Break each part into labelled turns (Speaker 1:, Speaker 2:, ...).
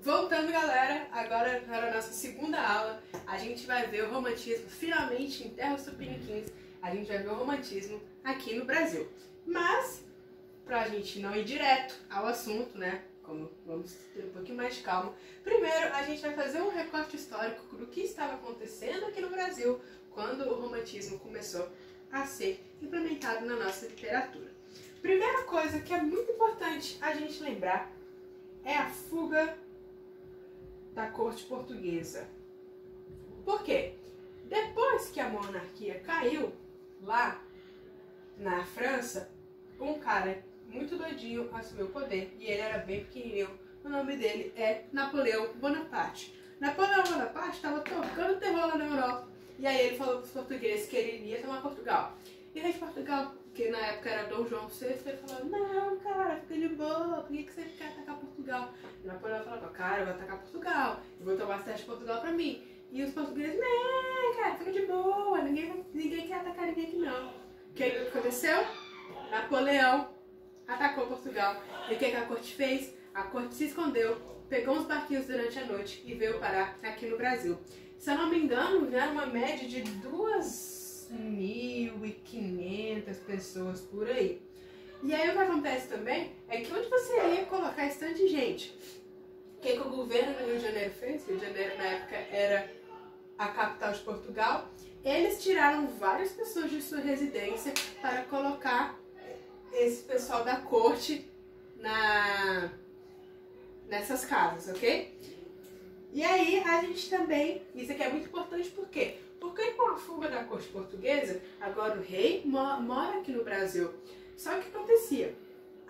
Speaker 1: Voltando, galera, agora para a nossa segunda aula, a gente vai ver o romantismo, finalmente, em Terra dos Tupiniquins, a gente vai ver o romantismo aqui no Brasil. Mas, pra gente não ir direto ao assunto, né, como vamos ter um pouquinho mais de calma, primeiro a gente vai fazer um recorte histórico do que estava acontecendo aqui no Brasil quando o romantismo começou a ser implementado na nossa literatura. Primeira coisa que é muito importante a gente lembrar é a fuga da corte portuguesa. Por quê? Depois que a monarquia caiu lá na França, um cara muito doidinho assumiu o poder e ele era bem pequenininho. O nome dele é Napoleão Bonaparte. Napoleão Bonaparte estava tocando terror lá na Europa e aí ele falou para os portugueses que ele iria tomar Portugal. E o rei de Portugal, que na época era Dom João VI, ele falou: não, cara, fica de boa, por que você quer atacar Portugal? E Napoleão falou: cara, eu vou atacar Portugal, eu vou tomar a cidade de Portugal pra mim. E os portugueses: não, cara, fica de boa, ninguém quer atacar ninguém aqui não. O que aconteceu? Napoleão atacou Portugal. E o que a corte fez? A corte se escondeu, pegou uns barquinhos durante a noite e veio parar aqui no Brasil. Se eu não me engano, era uma média de 2.500 pessoas por aí. E aí o que acontece também é que onde você iria colocar esse tanto de gente? O que o governo do Rio de Janeiro fez? Rio de Janeiro na época era a capital de Portugal. Eles tiraram várias pessoas de sua residência para colocar esse pessoal da corte nessas casas, ok? E aí a gente também, isso aqui é muito importante, por quê? Porque com a fuga da corte portuguesa, agora o rei mora aqui no Brasil. Só que o que acontecia?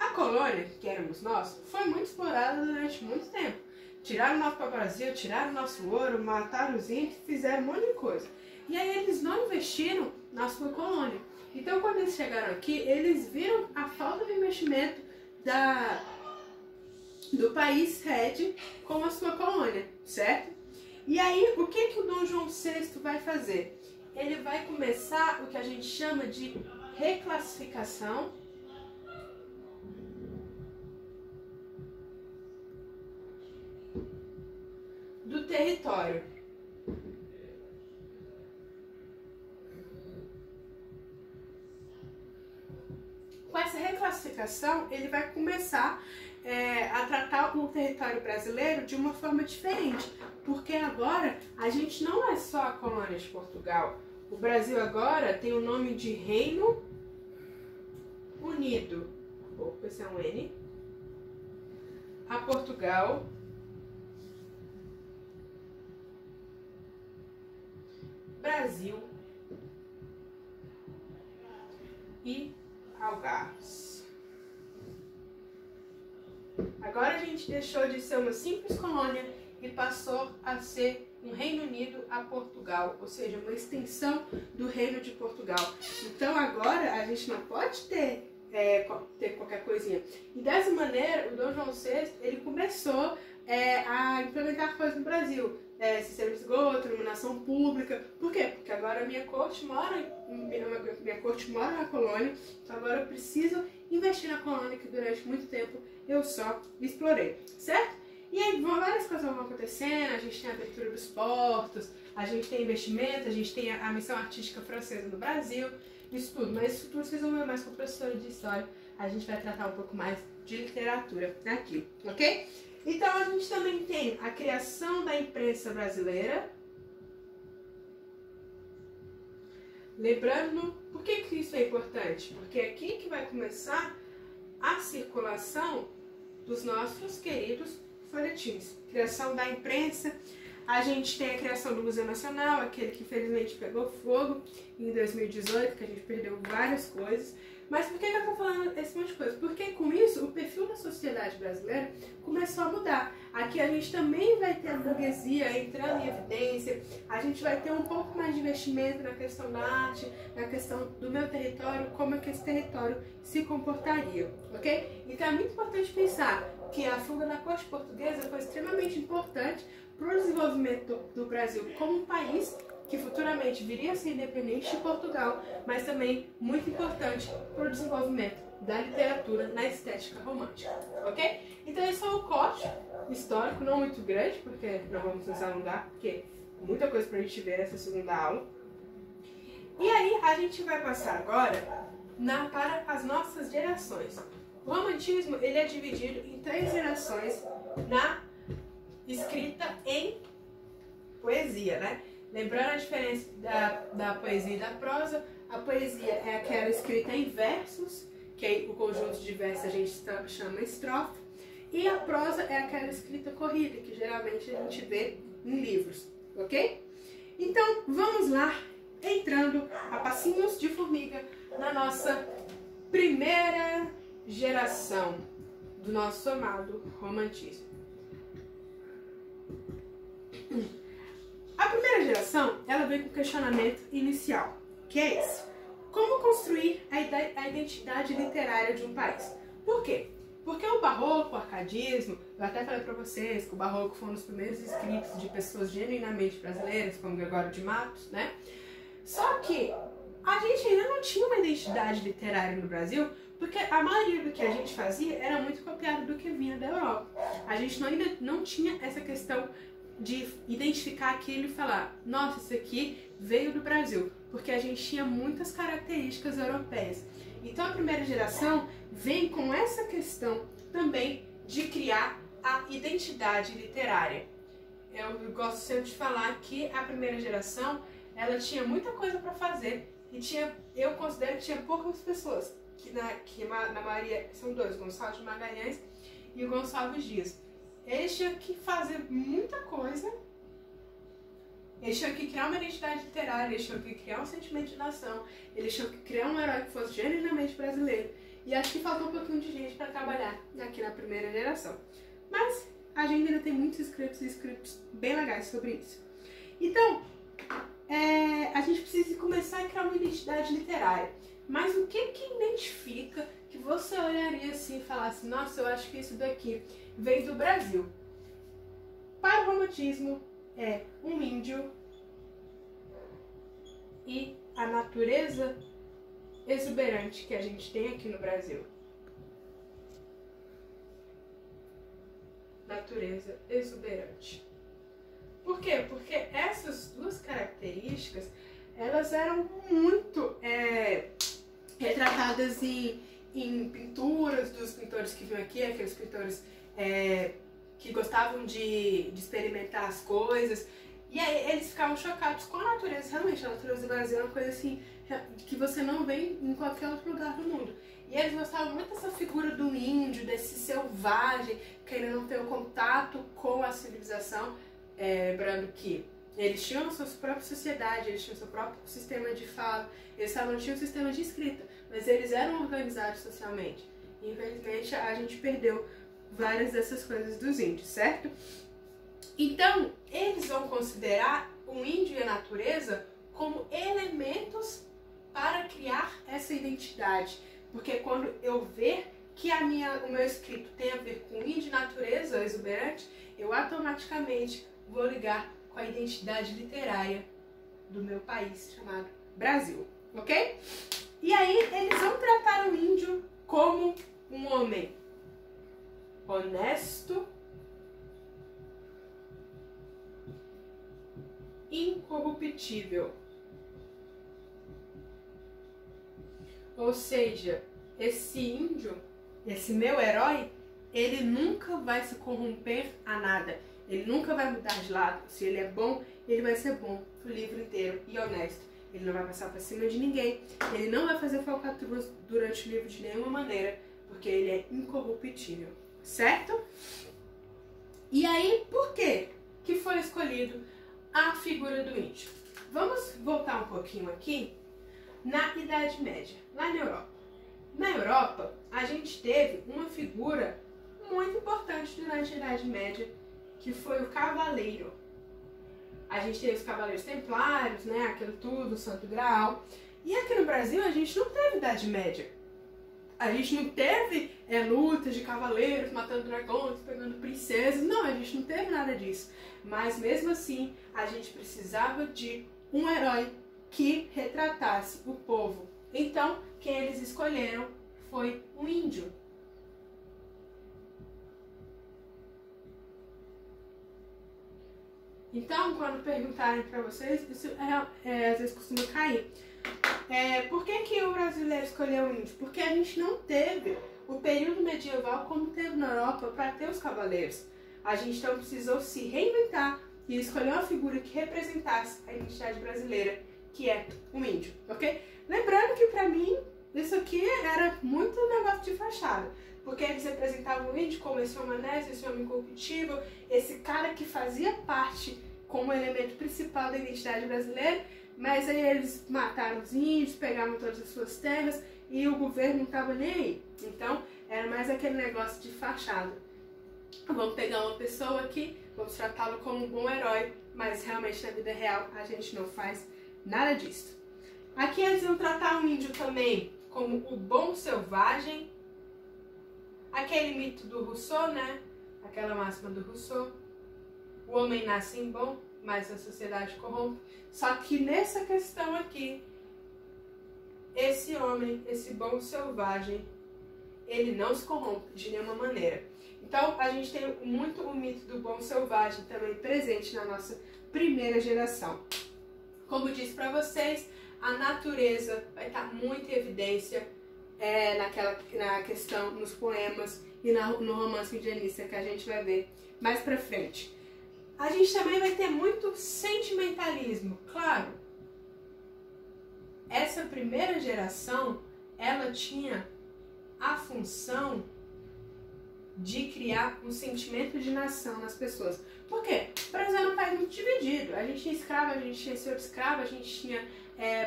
Speaker 1: A colônia, que éramos nós, foi muito explorada durante muito tempo. Tiraram o nosso pau-brasil, tiraram o nosso ouro, mataram os índios, fizeram um monte de coisa. E aí eles não investiram na sua colônia. Então quando eles chegaram aqui, eles viram a falta de investimento do país sede com a sua colônia, certo? E aí, o que o Dom João VI vai fazer? Ele vai começar o que a gente chama de reclassificação do território. Com essa reclassificação, ele vai começar a tratar o território brasileiro de uma forma diferente, porque agora a gente não é só a colônia de Portugal. O Brasil agora tem o nome de Reino Unido. Opa, esse é um N. A Portugal, Brasil e Algarves. Agora a gente deixou de ser uma simples colônia e passou a ser um Reino Unido a Portugal, ou seja, uma extensão do Reino de Portugal. Então agora a gente não pode ter qualquer coisinha. E dessa maneira, o Dom João VI, ele começou a implementar coisas no Brasil. Sistema de esgoto, iluminação pública. Por quê? Porque agora a minha corte mora na colônia, então agora eu preciso investir na colônia que durante muito tempo eu só explorei, certo? E aí várias coisas vão acontecendo, a gente tem a abertura dos portos, a gente tem investimento, a gente tem a missão artística francesa no Brasil, isso tudo. Mas isso tudo vocês vão ver mais com a professora de história, a gente vai tratar um pouco mais de literatura aqui, ok? Então a gente também tem a criação da imprensa brasileira. Lembrando, por que isso é importante? Porque é aqui que vai começar a circulação dos nossos queridos folhetins. Criação da imprensa. A gente tem a criação do Museu Nacional, aquele que infelizmente pegou fogo em 2018, que a gente perdeu várias coisas. Mas por que eu estou falando esse monte de coisa? Porque com isso o perfil da sociedade brasileira começou a mudar. Aqui a gente também vai ter a burguesia entrando em evidência, a gente vai ter um pouco mais de investimento na questão da arte, na questão do meu território, como é que esse território se comportaria, ok? Então é muito importante pensar que a fuga da corte portuguesa foi extremamente importante para o desenvolvimento do Brasil como um país que futuramente viria a ser independente de Portugal, mas também muito importante para o desenvolvimento da literatura na estética romântica, ok? Então esse é o corte histórico, não muito grande, porque não vamos nos alongar, porque muita coisa pra gente ver nessa segunda aula. E aí a gente vai passar agora para as nossas gerações. O romantismo ele é dividido em 3 gerações na escrita em poesia, né? Lembrando a diferença da poesia e da prosa, a poesia é aquela escrita em versos, que o conjunto de versos a gente chama estrofe, e a prosa é aquela escrita corrida, que geralmente a gente vê em livros, ok? Então, vamos lá, entrando a passinhos de formiga na nossa primeira geração do nosso amado romantismo. A primeira geração, ela veio com o questionamento inicial, que é esse: como construir a identidade literária de um país? Por quê? Porque o barroco, o arcadismo, eu até falei pra vocês que o barroco foi um dos primeiros escritos de pessoas genuinamente brasileiras, como Gregório de Matos, né? Só que a gente ainda não tinha uma identidade literária no Brasil, porque a maioria do que a gente fazia era muito copiado do que vinha da Europa. A gente ainda não tinha essa questão de identificar aquilo e falar, nossa, isso aqui veio do Brasil, porque a gente tinha muitas características europeias. Então a primeira geração vem com essa questão também de criar a identidade literária. Eu gosto sempre de falar que a primeira geração, ela tinha muita coisa para fazer e eu considero que tinha poucas pessoas, que na maioria são 2, Gonçalves de Magalhães e o Gonçalves Dias. Eles tinham que fazer muita coisa, eles tinham que criar uma identidade literária, eles tinham que criar um sentimento de nação, eles tinham que criar um herói que fosse genuinamente brasileiro. E acho que faltou um pouquinho de gente para trabalhar aqui na primeira geração. Mas a gente ainda tem muitos escritos bem legais sobre isso. Então, a gente precisa começar a criar uma identidade literária. Mas o que identifica que você olharia assim e falasse, nossa, eu acho que isso daqui veio do Brasil? Para o romantismo, é um índio e a natureza exuberante que a gente tem aqui no Brasil. Natureza exuberante. Por quê? Porque essas 2 características, elas eram muito retratadas em pinturas dos pintores que vinham aqui, aqueles pintores que gostavam de experimentar as coisas. E aí eles ficavam chocados com a natureza. Realmente, a natureza do Brasil é uma coisa assim que você não vê em qualquer outro lugar do mundo. E eles gostavam muito dessa figura do índio, desse selvagem, que ainda não tem o contato com a civilização. Lembrando que eles tinham a sua própria sociedade, eles tinham o seu próprio sistema de fala, eles só não tinham um sistema de escrita, mas eles eram organizados socialmente. E, infelizmente, a gente perdeu várias dessas coisas dos índios, certo? Então, eles vão considerar o índio e a natureza como elementos para criar essa identidade. Porque quando eu ver que o meu escrito tem a ver com índio e natureza exuberante, eu automaticamente vou ligar com a identidade literária do meu país, chamado Brasil, ok? E aí eles vão tratar o índio como um homem honesto, incorruptível. Ou seja, esse índio, esse meu herói, ele nunca vai se corromper a nada. Ele nunca vai mudar de lado. Se ele é bom, ele vai ser bom o livro inteiro e honesto. Ele não vai passar por cima de ninguém. Ele não vai fazer falcatruas durante o livro de nenhuma maneira, porque ele é incorruptível. Certo? E aí, por que que foi escolhido a figura do índio? Vamos voltar um pouquinho aqui na Idade Média, lá na Europa. Na Europa, a gente teve uma figura muito importante durante a Idade Média, que foi o cavaleiro. A gente teve os cavaleiros templários, né, aquilo tudo, o Santo Graal. E aqui no Brasil a gente não teve Idade Média. A gente não teve lutas de cavaleiros matando dragões, pegando princesas. Não, a gente não teve nada disso. Mas mesmo assim, a gente precisava de um herói que retratasse o povo. Então, quem eles escolheram foi um índio. Então, quando perguntarem para vocês, isso às vezes costuma cair. Por que o brasileiro escolheu o índio? Porque a gente não teve o período medieval como teve na Europa para ter os cavaleiros. A gente então precisou se reinventar e escolher uma figura que representasse a identidade brasileira, que é um índio, ok? Lembrando que para mim isso aqui era muito negócio de fachada, porque eles representavam o índio como esse homem honesto, esse homem incorruptível, esse cara que fazia parte como elemento principal da identidade brasileira, mas aí eles mataram os índios, pegavam todas as suas terras e o governo não estava nem aí. Então era mais aquele negócio de fachada. Vamos pegar uma pessoa aqui, vamos tratá-lo como um bom herói, mas realmente na vida real a gente não faz nada disso. Aqui eles vão tratar o índio também como o bom selvagem, aquele mito do Rousseau, né? Aquela máxima do Rousseau. O homem nasce em bom, mas a sociedade corrompe. Só que nessa questão aqui, esse homem, esse bom selvagem, ele não se corrompe de nenhuma maneira. Então, a gente tem muito o mito do bom selvagem também presente na nossa primeira geração. Como disse para vocês, a natureza vai estar muito em evidência na questão, nos poemas e no romance indianista que a gente vai ver mais pra frente. A gente também vai ter muito sentimentalismo, claro. Essa primeira geração, ela tinha a função de criar um sentimento de nação nas pessoas. Por quê? O Brasil era um país muito dividido. A gente tinha escravo, a gente tinha senhor de escravo, a gente tinha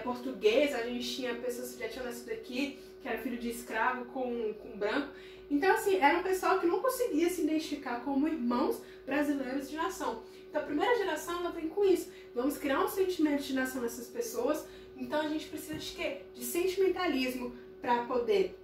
Speaker 1: português, a gente tinha pessoas que já tinham nascido aqui, que era filho de escravo com branco. Então, assim, era um pessoal que não conseguia se identificar como irmãos brasileiros de nação. Então, a primeira geração, ela vem com isso. Vamos criar um sentimento de nação nessas pessoas. Então, a gente precisa de quê? De sentimentalismo para poder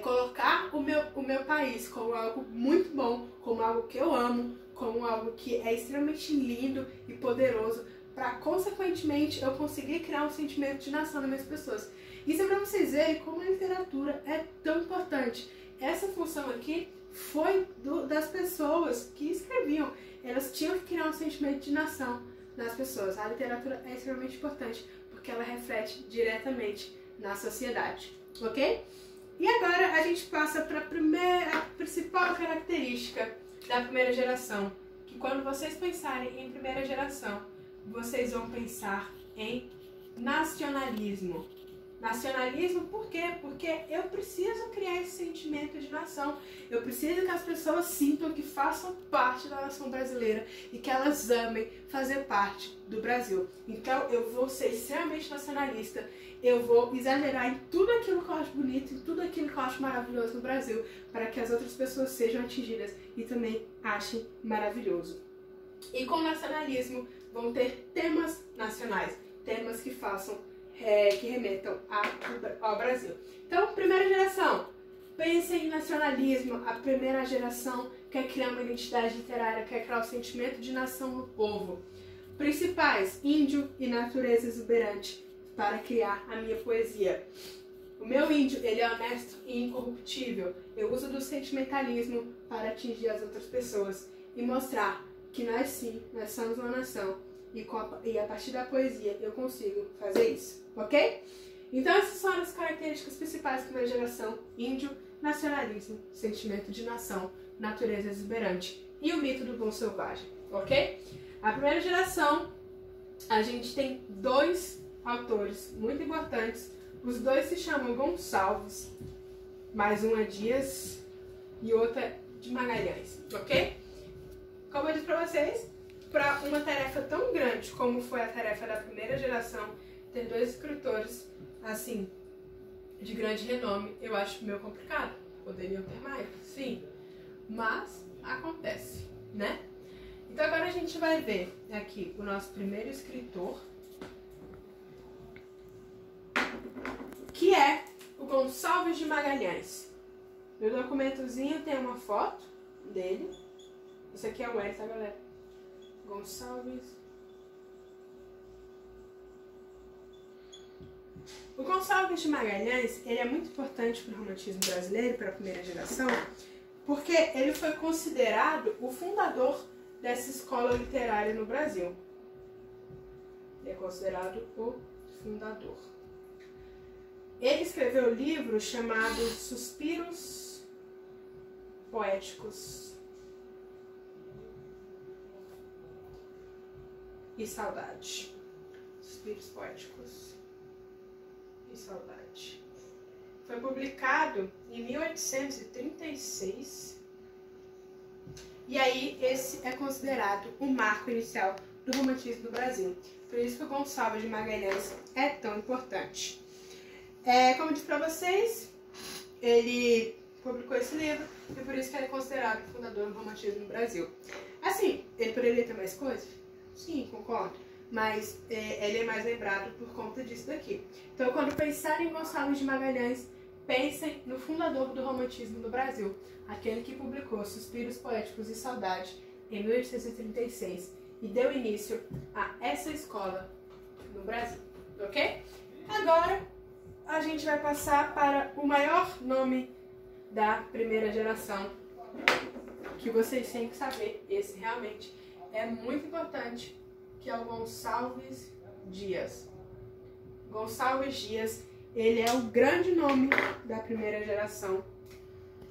Speaker 1: colocar o meu país como algo muito bom, como algo que eu amo, como algo que é extremamente lindo e poderoso, para, consequentemente, eu conseguir criar um sentimento de nação nas minhas pessoas. Isso é para vocês verem como a literatura é tão importante. Essa função aqui foi das pessoas que escreviam. Elas tinham que criar um sentimento de nação nas pessoas. A literatura é extremamente importante, porque ela reflete diretamente na sociedade, ok? E agora a gente passa para a principal característica da primeira geração, que quando vocês pensarem em primeira geração, vocês vão pensar em nacionalismo. Nacionalismo por quê? Porque eu preciso criar esse sentimento de nação. Eu preciso que as pessoas sintam que façam parte da nação brasileira e que elas amem fazer parte do Brasil. Então eu vou ser extremamente nacionalista. Eu vou exagerar em tudo aquilo que eu acho bonito, em tudo aquilo que eu acho maravilhoso no Brasil, para que as outras pessoas sejam atingidas e também achem maravilhoso. E com o nacionalismo vão ter temas nacionais, temas que façam que remetam ao Brasil. Então, primeira geração, pensem em nacionalismo. A primeira geração quer criar uma identidade literária, quer criar o sentimento de nação no povo. Principais, índio e natureza exuberante, para criar a minha poesia. O meu índio, ele é honesto e incorruptível. Eu uso do sentimentalismo para atingir as outras pessoas e mostrar que nós sim, nós somos uma nação. E a partir da poesia eu consigo fazer isso, ok? Então essas são as características principais da primeira geração: índio, nacionalismo, sentimento de nação, natureza exuberante e o mito do bom selvagem, ok? A primeira geração, a gente tem dois autores muito importantes. Os dois se chamam Gonçalves, mais um é Dias e outro é de Magalhães, ok? Como eu disse pra vocês, para uma tarefa tão grande como foi a tarefa da primeira geração, ter dois escritores, assim, de grande renome, eu acho meio complicado. Poderiam ter mais, sim, mas acontece, né? Então agora a gente vai ver aqui o nosso primeiro escritor, que é o Gonçalves de Magalhães. No documentozinho tem uma foto dele. Isso aqui é o L, tá, galera? Gonçalves O Gonçalves de Magalhães, ele é muito importante para o romantismo brasileiro, para a primeira geração, porque ele foi considerado o fundador dessa escola literária no Brasil. Ele é considerado o fundador. Ele escreveu um livro chamado Suspiros Poéticos e Saudade. Suspiros Poéticos e Saudade. Foi publicado em 1836. E aí, esse é considerado o marco inicial do romantismo do Brasil. Por isso que o Gonçalves de Magalhães é tão importante. Como eu disse para vocês, ele publicou esse livro e por isso que ele é considerado o fundador do romantismo no Brasil. Assim, ele poderia ter mais coisas? Sim, concordo. Mas ele é mais lembrado por conta disso daqui. Então, quando pensarem em Gonçalves de Magalhães, pensem no fundador do romantismo no Brasil, aquele que publicou Suspiros Poéticos e Saudade em 1836 e deu início a essa escola no Brasil, ok? Agora, a gente vai passar para o maior nome da primeira geração, que vocês têm que saber, esse realmente é muito importante, que é o Gonçalves Dias. Gonçalves Dias, ele é o grande nome da primeira geração.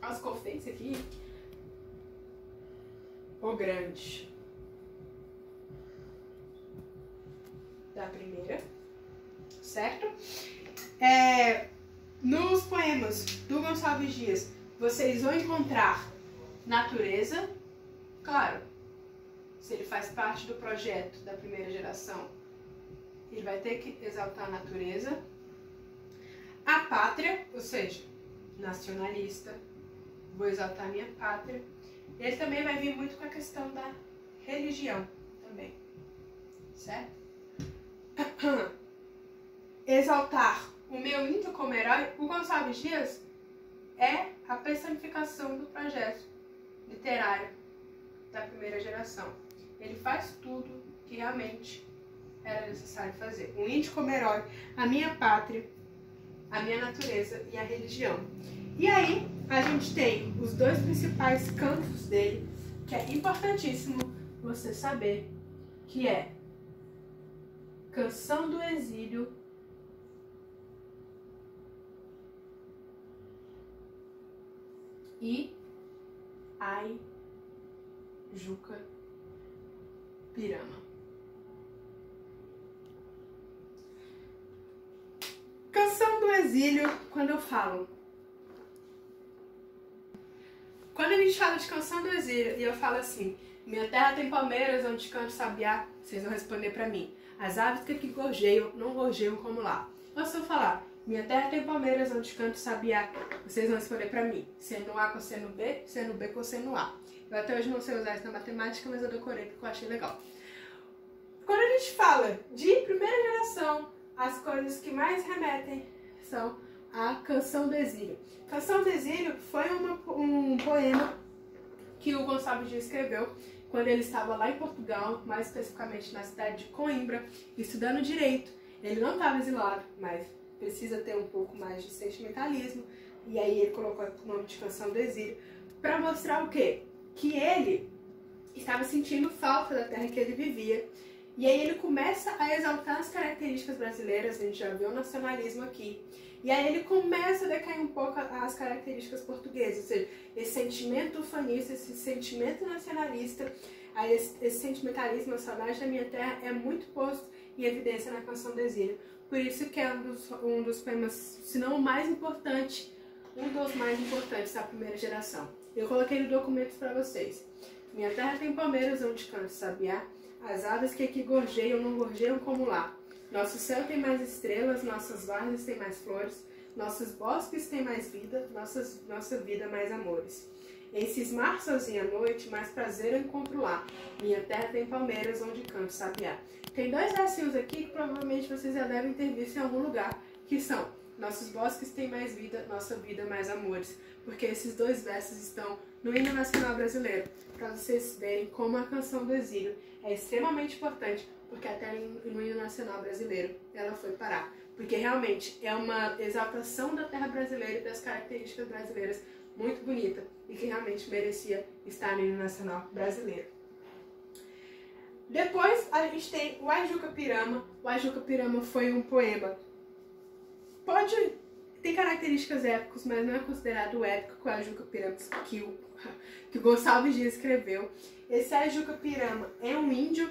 Speaker 1: As confeitas aqui, o grande da primeira, certo? Nos poemas do Gonçalves Dias, vocês vão encontrar natureza, claro, se ele faz parte do projeto da primeira geração, ele vai ter que exaltar a natureza, a pátria, ou seja, nacionalista, vou exaltar a minha pátria. Ele também vai vir muito com a questão da religião também, certo? Exaltar o meu índio como herói. O Gonçalves Dias é a personificação do projeto literário da primeira geração. Ele faz tudo que realmente era necessário fazer. O índio como herói, a minha pátria, a minha natureza e a religião. E aí, a gente tem os dois principais cantos dele, que é importantíssimo você saber, que é Canção do Exílio e Ai, Juca, Pirama. Canção do Exílio, quando a gente fala de Canção do Exílio e eu falo assim, minha terra tem palmeiras onde canto sabiá, vocês vão responder pra mim, as aves que aqui gorjeiam, não gorjeiam como lá. Ou se eu falar, minha terra tem palmeiras onde canto sabiá, vocês vão responder pra mim, seno A com seno B com seno A. Eu até hoje não sei usar isso na matemática, mas eu decorei porque eu achei legal. Quando a gente fala de primeira geração, as coisas que mais remetem são a Canção do Exílio. Canção do Exílio foi um poema que o Gonçalves Dias escreveu quando ele estava lá em Portugal, mais especificamente na cidade de Coimbra, estudando direito. Ele não estava exilado, mas precisa ter um pouco mais de sentimentalismo, e aí ele colocou o nome de Canção do Exílio para mostrar o quê? Que ele estava sentindo falta da terra que ele vivia. E aí ele começa a exaltar as características brasileiras, a gente já viu o nacionalismo aqui. E aí ele começa a decair um pouco as características portuguesas, ou seja, esse sentimento ufanista, esse sentimento nacionalista, aí esse sentimentalismo, a saudade da minha terra é muito posto em evidência na Canção do Exílio. Por isso que é um dos poemas, se não o mais importante, um dos mais importantes da primeira geração. Eu coloquei no documento para vocês. Minha terra tem palmeiras onde canto sabiá, as aves que aqui gorjeiam não gorjeiam como lá. Nosso céu tem mais estrelas, nossas várzeas têm mais flores, nossos bosques têm mais vida, nossa vida mais amores. Em cismar sozinha à noite, mais prazer eu encontro lá. Minha terra tem palmeiras onde canto sabiá. Tem dois versinhos aqui que provavelmente vocês já devem ter visto em algum lugar, que são: nossos bosques têm mais vida, nossa vida mais amores. Porque esses dois versos estão no hino nacional brasileiro, para vocês verem como a Canção do Exílio é extremamente importante, porque até no hino nacional brasileiro ela foi parar. porque realmente é uma exaltação da terra brasileira e das características brasileiras muito bonita e que realmente merecia estar no hino nacional brasileiro. Depois a gente tem o Ajuca Pirama. O Ajuca Pirama foi um poema. Tem características épicas, mas não é considerado épico com o Ajuca Pirama que o Gonçalves Dias escreveu. Esse Ajuca Pirama é um índio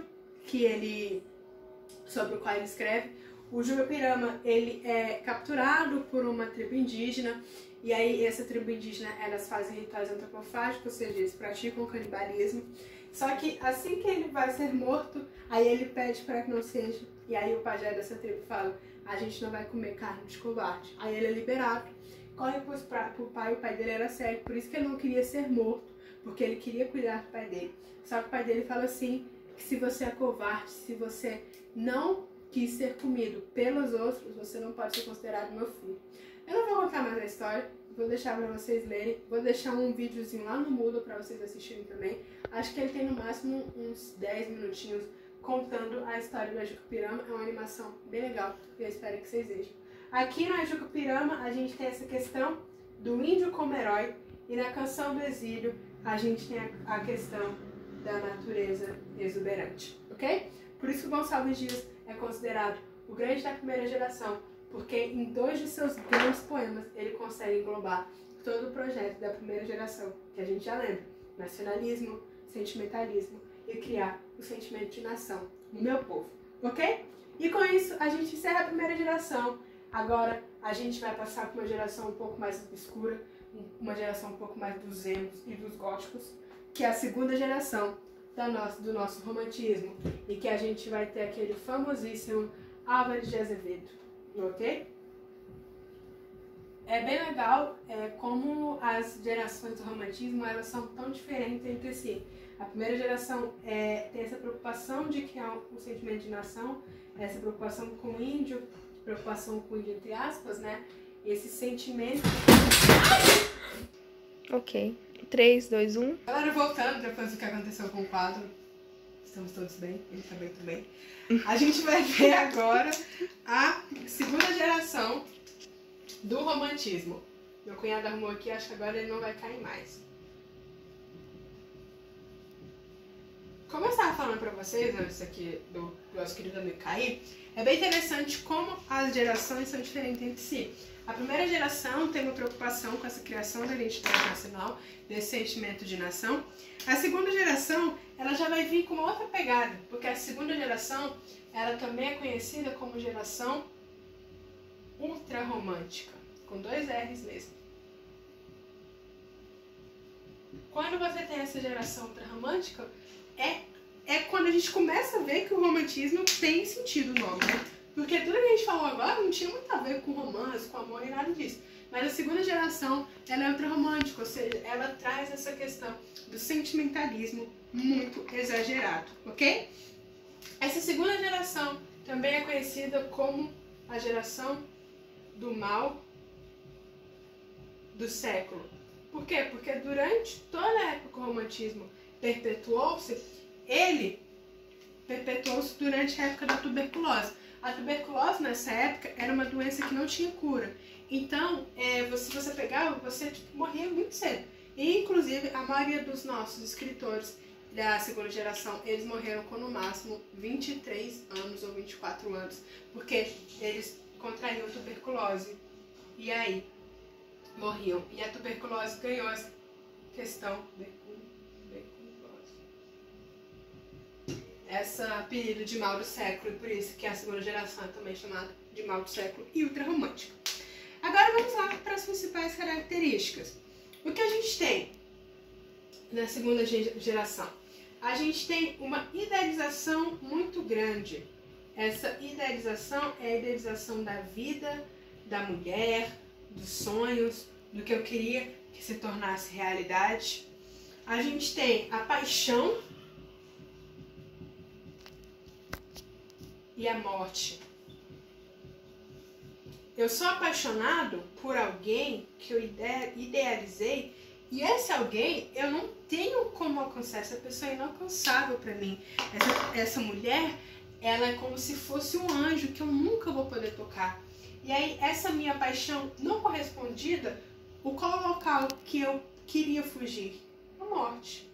Speaker 1: sobre o qual ele escreve. O Ajuca Pirama, ele é capturado por uma tribo indígena, e aí essa tribo indígena, elas fazem rituais antropofágicos, ou seja, eles praticam canibalismo. Só que assim que ele vai ser morto, aí ele pede para que não seja, e aí o pajé dessa tribo fala: a gente não vai comer carne de covarde. Aí ele é liberado, corre pro pai, o pai dele era cego, por isso que ele não queria ser morto, porque ele queria cuidar do pai dele. Só que o pai dele fala assim, que se você é covarde, se você não quis ser comido pelos outros, você não pode ser considerado meu filho. Eu não vou contar mais a história, vou deixar para vocês lerem, vou deixar um videozinho lá no Moodle para vocês assistirem também. Acho que ele tem no máximo uns 10 minutinhos contando a história do Ajuca Pirama. É uma animação bem legal e eu espero que vocês vejam. Aqui no Ajuca Pirama a gente tem essa questão do índio como herói, e na Canção do Exílio a gente tem a questão da natureza exuberante, ok? Por isso que o Gonçalves Dias é considerado o grande da primeira geração, porque em 2 de seus grandes poemas ele consegue englobar todo o projeto da primeira geração, que a gente já lembra: nacionalismo, sentimentalismo e criar o sentimento de nação no meu povo, ok? E com isso a gente encerra a primeira geração. Agora a gente vai passar por uma geração um pouco mais obscura, uma geração um pouco mais dos emos e dos góticos, que é a segunda geração do nosso romantismo, e que a gente vai ter aquele famosíssimo Álvares de Azevedo, ok? É bem legal como as gerações do romantismo, elas são tão diferentes entre si. A primeira geração tem essa preocupação de criar um sentimento de nação, essa preocupação com o índio entre aspas, né? Esse sentimento...
Speaker 2: Ok. 3, 2, 1.
Speaker 1: Galera, voltando depois do que aconteceu com o quadro, estamos todos bem, ele tá bem também. A gente vai ver agora a segunda geração do romantismo. Meu cunhado arrumou aqui, acho que agora ele não vai cair mais. Como eu estava falando pra vocês antes aqui do nosso querido amigo cair, é bem interessante como as gerações são diferentes entre si. A primeira geração tem uma preocupação com essa criação da identidade nacional, desse sentimento de nação. A segunda geração, ela já vai vir com uma outra pegada, porque a segunda geração, ela também é conhecida como geração ultrarromântica, com 2 R's mesmo. Quando você tem essa geração ultrarromântica, é quando a gente começa a ver que o romantismo tem sentido no nome, né? Porque tudo que a gente falou agora não tinha muito a ver com romance, com amor e nada disso. Mas a segunda geração, ela é ultrarromântica, ou seja, ela traz essa questão do sentimentalismo muito exagerado, ok? Essa segunda geração também é conhecida como a geração do mal do século. Por quê? Porque durante toda a época que o romantismo perpetuou-se, ele perpetuou-se durante a época da tuberculose. A tuberculose, nessa época, era uma doença que não tinha cura. Então, se você pegava, você morria muito cedo. E, inclusive, a maioria dos nossos escritores da segunda geração, eles morreram com, no máximo, 23 anos ou 24 anos. Porque eles contraíam tuberculose. E aí, morriam. E a tuberculose ganhou essa questão... essa apelido de mal do século, e por isso que a segunda geração é também chamada de mal do século e ultrarromântica. Agora vamos lá para as principais características. O que a gente tem na segunda geração? A gente tem uma idealização muito grande. Essa idealização é a idealização da vida, da mulher, dos sonhos, do que eu queria que se tornasse realidade. A gente tem a paixão e a morte. Eu sou apaixonado por alguém que eu idealizei, e esse alguém, eu não tenho como alcançar. Essa pessoa é inalcançável para mim. Essa mulher, ela é como se fosse um anjo que eu nunca vou poder tocar. E aí, essa minha paixão não correspondida, qual o local que eu queria fugir? A morte.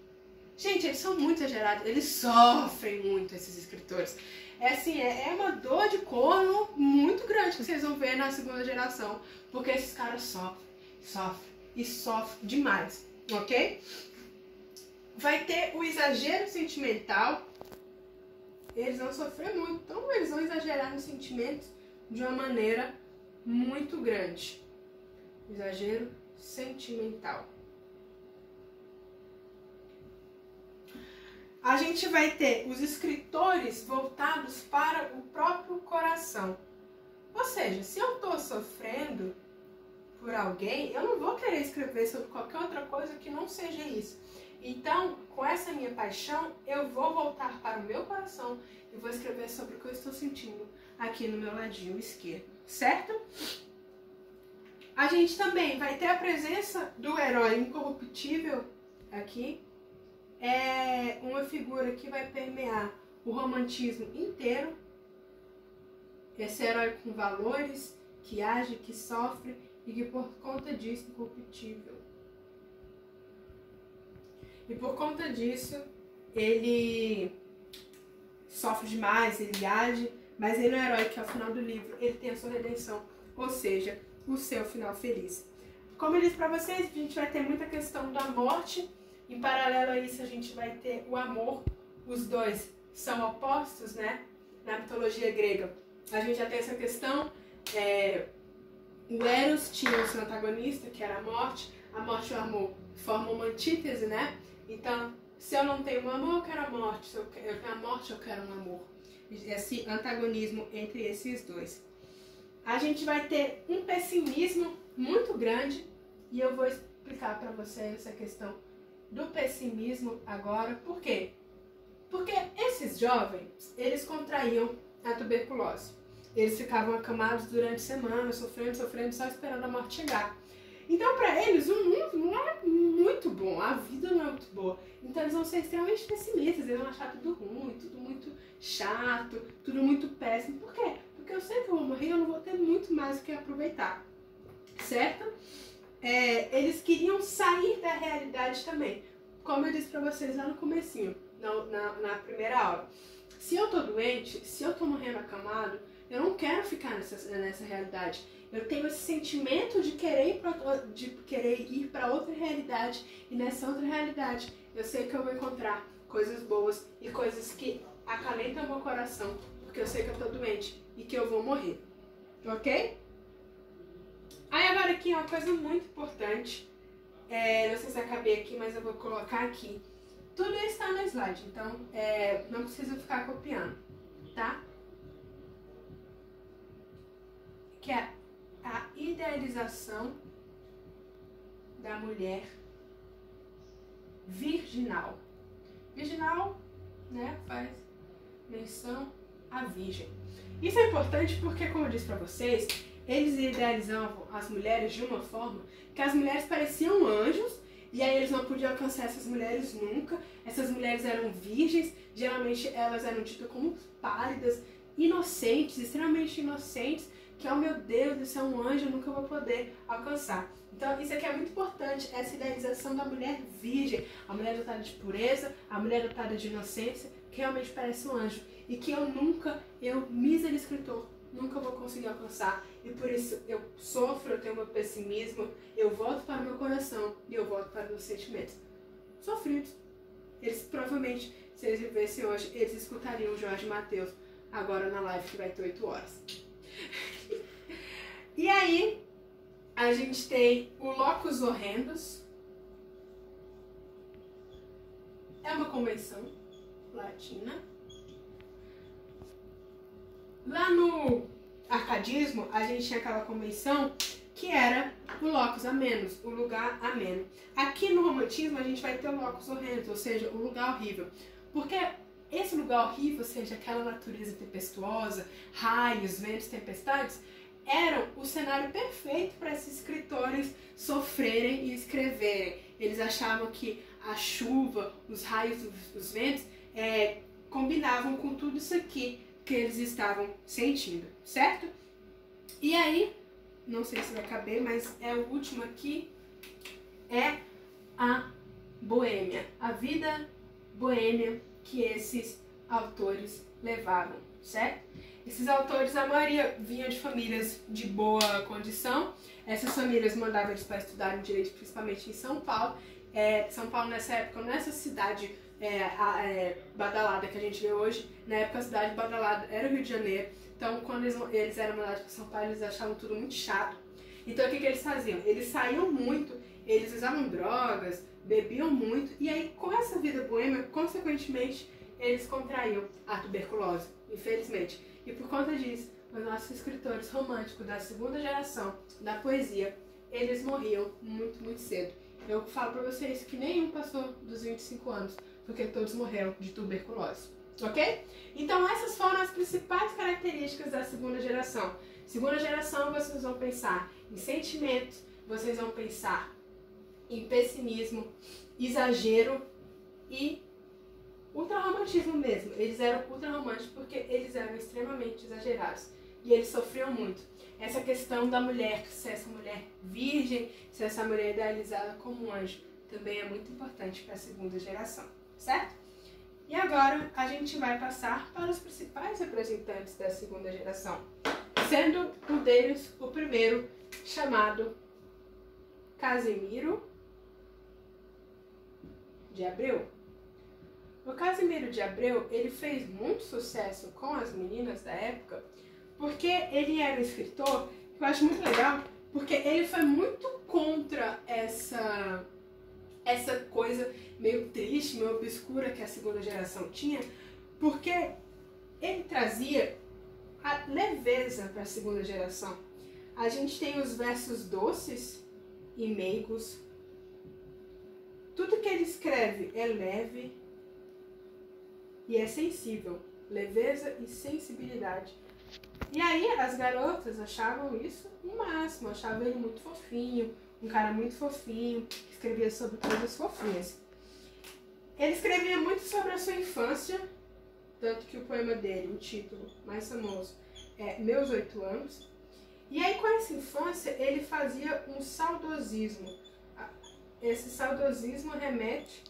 Speaker 1: Gente, eles são muito exagerados, eles sofrem muito, esses escritores. É uma dor de corno muito grande que vocês vão ver na segunda geração, porque esses caras sofrem demais, ok? Vai ter o exagero sentimental. Eles vão sofrer muito, então eles vão exagerar nos sentimentos de uma maneira muito grande. Exagero sentimental. A gente vai ter os escritores voltados para o próprio coração. Ou seja, se eu estou sofrendo por alguém, eu não vou querer escrever sobre qualquer outra coisa que não seja isso. Então, com essa minha paixão, eu vou voltar para o meu coração e vou escrever sobre o que eu estou sentindo aqui no meu ladinho esquerdo, certo? A gente também vai ter a presença do herói incorruptível aqui. É uma figura que vai permear o romantismo inteiro. Esse herói com valores, que age, que sofre e que por conta disso é incorruptível. E por conta disso, ele sofre demais, ele age, mas ele é um herói que ao final do livro ele tem a sua redenção, ou seja, o seu final feliz. Como eu disse para vocês, a gente vai ter muita questão da morte. Em paralelo a isso, a gente vai ter o amor. Os dois são opostos, né? Na mitologia grega. A gente já tem essa questão. O Eros tinha o seu antagonista, que era a morte e o amor formam uma antítese, né? Então, se eu não tenho um amor, eu quero a morte. Se eu tenho a morte, eu quero um amor. Esse antagonismo entre esses dois. A gente vai ter um pessimismo muito grande. E eu vou explicar para vocês essa questão do pessimismo agora. Por quê? Porque esses jovens, eles contraíam a tuberculose. Eles ficavam acamados durante semanas, sofrendo, só esperando a morte chegar. Então, para eles, o mundo não é muito bom, a vida não é muito boa. Então, eles vão ser extremamente pessimistas, eles vão achar tudo ruim, tudo muito chato, tudo muito péssimo. Por quê? Porque eu sei que eu vou morrer e eu não vou ter muito mais o que aproveitar, certo? Eles queriam sair da realidade também. Como eu disse pra vocês lá no comecinho, na primeira aula. Se eu tô doente, se eu tô morrendo acamado, eu não quero ficar nessa realidade. Eu tenho esse sentimento de querer ir para outra realidade. E nessa outra realidade, eu sei que eu vou encontrar coisas boas e coisas que acalentam o meu coração. Porque eu sei que eu tô doente e que eu vou morrer. Ok? Aí agora aqui uma coisa muito importante. Não sei se acabei aqui, mas eu vou colocar aqui. Tudo isso está no slide, então não precisa ficar copiando, tá? Que é a idealização da mulher virginal. Virginal, né, faz menção à virgem. Isso é importante porque, como eu disse pra vocês, eles idealizavam as mulheres de uma forma que as mulheres pareciam anjos, e aí eles não podiam alcançar essas mulheres nunca. Essas mulheres eram virgens, geralmente elas eram ditas como pálidas, inocentes, extremamente inocentes, que, oh meu Deus, isso é um anjo, eu nunca vou poder alcançar. Então isso aqui é muito importante, essa idealização da mulher virgem, a mulher dotada de pureza, a mulher dotada de inocência, que realmente parece um anjo, e que eu, mísero escritor, nunca vou conseguir alcançar. E por isso eu sofro, eu tenho meu pessimismo, eu volto para o meu coração e eu volto para os meus sentimentos sofridos. Eles provavelmente, se eles vivessem hoje, eles escutariam o Jorge Mateus agora na live que vai ter 8 horas. E aí, a gente tem o Locus Horrendus. É uma convenção latina. Lá no arcadismo, a gente tinha aquela convenção que era o locus amenus, o lugar ameno. Aqui no romantismo, a gente vai ter o locus horrendus, ou seja, o lugar horrível. Porque esse lugar horrível, ou seja, aquela natureza tempestuosa, raios, ventos, tempestades, eram o cenário perfeito para esses escritores sofrerem e escreverem. Eles achavam que a chuva, os raios, os ventos, combinavam com tudo isso aqui que eles estavam sentindo, certo? E aí, não sei se vai caber, mas é o último aqui, é a boêmia, a vida boêmia que esses autores levavam, certo? Esses autores, a maioria vinham de famílias de boa condição. Essas famílias mandavam eles para estudar em direito, principalmente em São Paulo. São Paulo nessa época, nessa cidade badalada que a gente vê hoje, na época a cidade badalada era o Rio de Janeiro. Então, quando eles eram mandados para São Paulo, eles achavam tudo muito chato. Então, o que eles faziam? Eles saíam muito, eles usavam drogas, bebiam muito, e aí, com essa vida boêmia, consequentemente, eles contraíam a tuberculose, infelizmente. E por conta disso, os nossos escritores românticos da segunda geração da poesia, eles morriam muito, muito cedo. Eu falo pra vocês que nenhum passou dos 25 anos, porque todos morreram de tuberculose, ok? Então essas foram as principais características da segunda geração. Segunda geração, vocês vão pensar em sentimentos, vocês vão pensar em pessimismo, exagero e ultrarromantismo mesmo. Eles eram ultrarromânticos porque eles eram extremamente exagerados e eles sofriam muito. Essa questão da mulher, se essa mulher virgem, se essa mulher idealizada como um anjo, também é muito importante para a segunda geração, certo? E agora a gente vai passar para os principais representantes da segunda geração, sendo um deles o primeiro, chamado Casimiro de Abreu. O Casimiro de Abreu, ele fez muito sucesso com as meninas da época, porque ele era um escritor, que eu acho muito legal, porque ele foi muito contra essa coisa meio triste, meio obscura que a segunda geração tinha, porque ele trazia a leveza para a segunda geração. A gente tem os versos doces e meigos, tudo que ele escreve é leve e é sensível, leveza e sensibilidade. E aí as garotas achavam isso o máximo, achavam ele muito fofinho, um cara muito fofinho, que escrevia sobre coisas fofinhas. Ele escrevia muito sobre a sua infância, tanto que o poema dele, o título mais famoso, é Meus 8 Anos. E aí com essa infância ele fazia um saudosismo. Esse saudosismo remete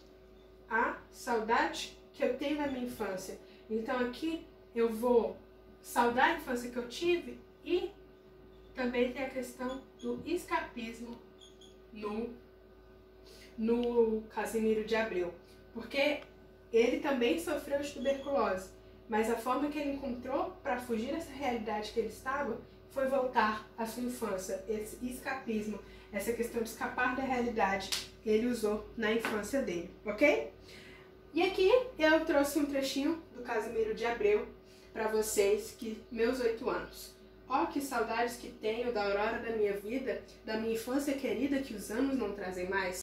Speaker 1: à saudade que eu tenho da minha infância. Então aqui eu vou saudar a infância que eu tive e também tem a questão do escapismo no Casimiro de Abreu. Porque ele também sofreu de tuberculose, mas a forma que ele encontrou para fugir dessa realidade que ele estava foi voltar à sua infância. Esse escapismo, essa questão de escapar da realidade, ele usou na infância dele, ok? E aqui eu trouxe um trechinho do Casimiro de Abreu para vocês, que meus 8 anos. Ó, que saudades que tenho da aurora da minha vida, da minha infância querida que os anos não trazem mais.